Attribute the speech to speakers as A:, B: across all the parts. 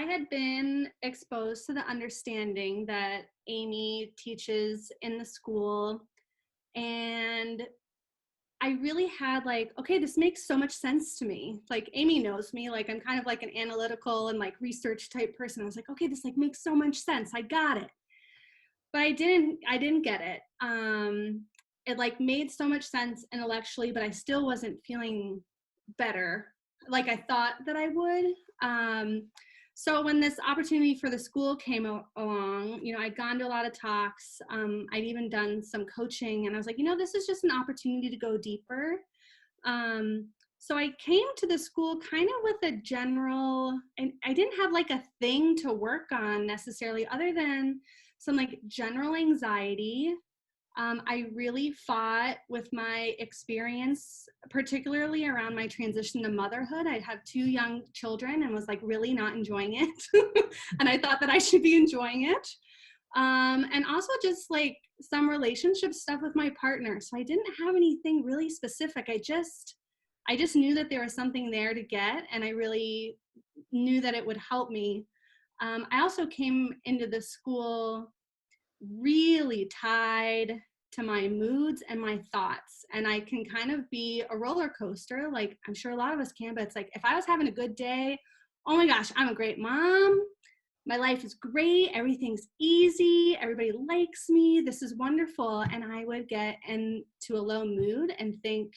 A: I had been exposed to the understanding that Amy teaches in the school, and I really had like, okay, this makes so much sense to me. Like Amy knows me, like I'm kind of like an analytical and like research type person. I was like, okay, this like makes so much sense. I got it. But I didn't get it. It like made so much sense intellectually, but I still wasn't feeling better like I thought that I would. So when this opportunity for the school came along, you know, I'd gone to a lot of talks. I'd even done some coaching, and I was like, you know, this is just an opportunity to go deeper. So I came to the school kind of with a general, and I didn't have like a thing to work on necessarily other than some like general anxiety. I really fought with my experience, particularly around my transition to motherhood. I have 2 young children and was like really not enjoying it. And I thought that I should be enjoying it. And also just like some relationship stuff with my partner. So I didn't have anything really specific. I just knew that there was something there to get, and I really knew that it would help me. I also came into the school really tied to my moods and my thoughts, and I can kind of be a roller coaster, like I'm sure a lot of us can, but it's like if I was having a good day, oh my gosh, I'm a great mom, my life is great, everything's easy, everybody likes me, this is wonderful. And I would get into a low mood and think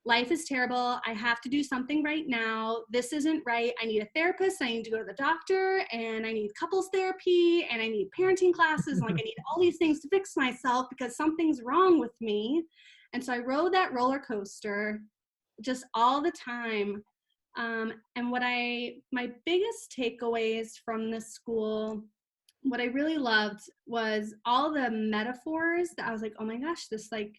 A: life is terrible, I have to do something right now, this isn't right, I need a therapist, I need to go to the doctor, and I need couples therapy, and I need parenting classes, and like I need all these things to fix myself because something's wrong with me. And so I rode that roller coaster just all the time. And my biggest takeaways from this school, what I really loved was all the metaphors that I was like, oh my gosh, this like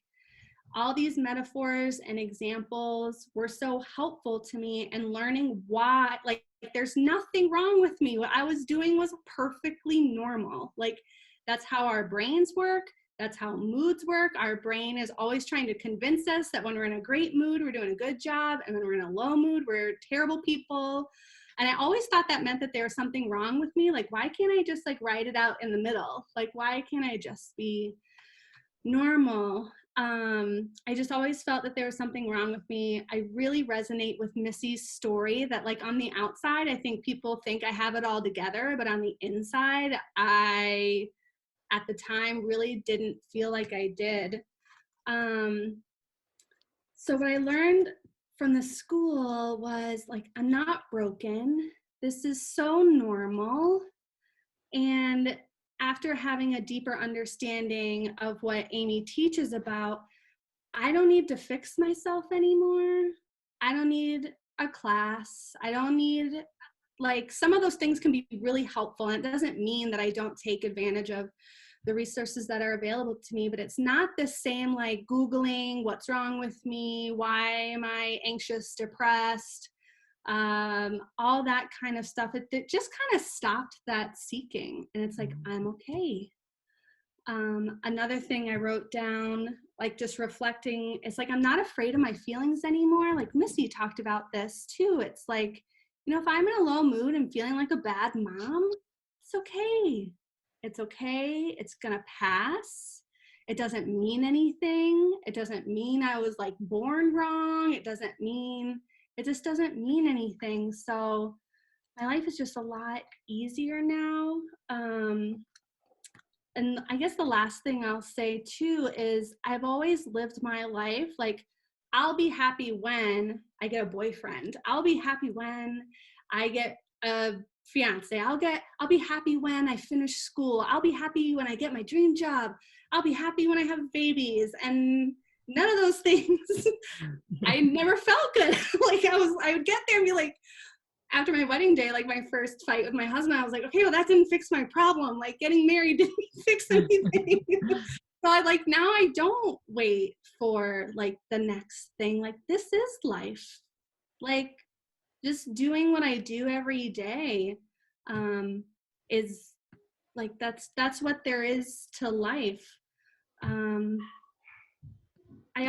A: all these metaphors and examples were so helpful to me, and learning why, like, there's nothing wrong with me. What I was doing was perfectly normal. Like, that's how our brains work. That's how moods work. Our brain is always trying to convince us that when we're in a great mood, we're doing a good job. And when we're in a low mood, we're terrible people. And I always thought that meant that there was something wrong with me. Like, why can't I just like write it out in the middle? Like, why can't I just be normal? I just always felt that there was something wrong with me. I really resonate with Missy's story that like on the outside, I think people think I have it all together, but on the inside, I, at the time, really didn't feel like I did. So what I learned from the school was like, I'm not broken. This is so normal. And after having a deeper understanding of what Amy teaches about, I don't need to fix myself anymore. I don't need a class. I don't need, like, some of those things can be really helpful. And it doesn't mean that I don't take advantage of the resources that are available to me, but it's not the same like Googling what's wrong with me, why am I anxious, depressed, all that kind of stuff. It just kind of stopped that seeking. And it's like, I'm okay. Another thing I wrote down, like just reflecting, it's like, I'm not afraid of my feelings anymore. Like Missy talked about this too. It's like, you know, if I'm in a low mood and feeling like a bad mom, it's okay. It's okay. It's gonna pass. It doesn't mean anything. It doesn't mean I was like born wrong. It just doesn't mean anything. So my life is just a lot easier now. And I guess the last thing I'll say too is I've always lived my life like, I'll be happy when I get a boyfriend. I'll be happy when I get a fiance. I'll be happy when I finish school. I'll be happy when I get my dream job. I'll be happy when I have babies. And none of those things, I never felt good. Like I would get there and be like, after my wedding day, like my first fight with my husband, I was like, okay, well, that didn't fix my problem. Like getting married didn't fix anything. So now I don't wait for like the next thing. Like this is life. Like just doing what I do every day is like, that's what there is to life. I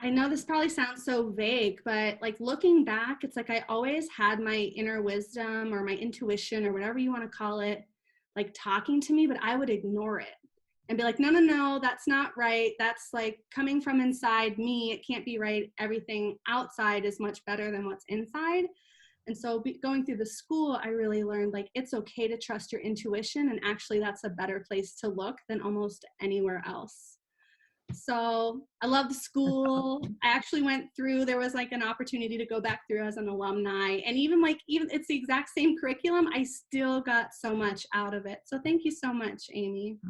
A: I know this probably sounds so vague, but like looking back, it's like I always had my inner wisdom or my intuition or whatever you want to call it, like talking to me, but I would ignore it and be like, no, no, no, that's not right. That's like coming from inside me. It can't be right. Everything outside is much better than what's inside. And so going through the school, I really learned like it's okay to trust your intuition. And actually, that's a better place to look than almost anywhere else. So I love the school. I actually went through, there was like an opportunity to go back through as an alumni. And even it's the exact same curriculum, I still got so much out of it. So thank you so much, Amy.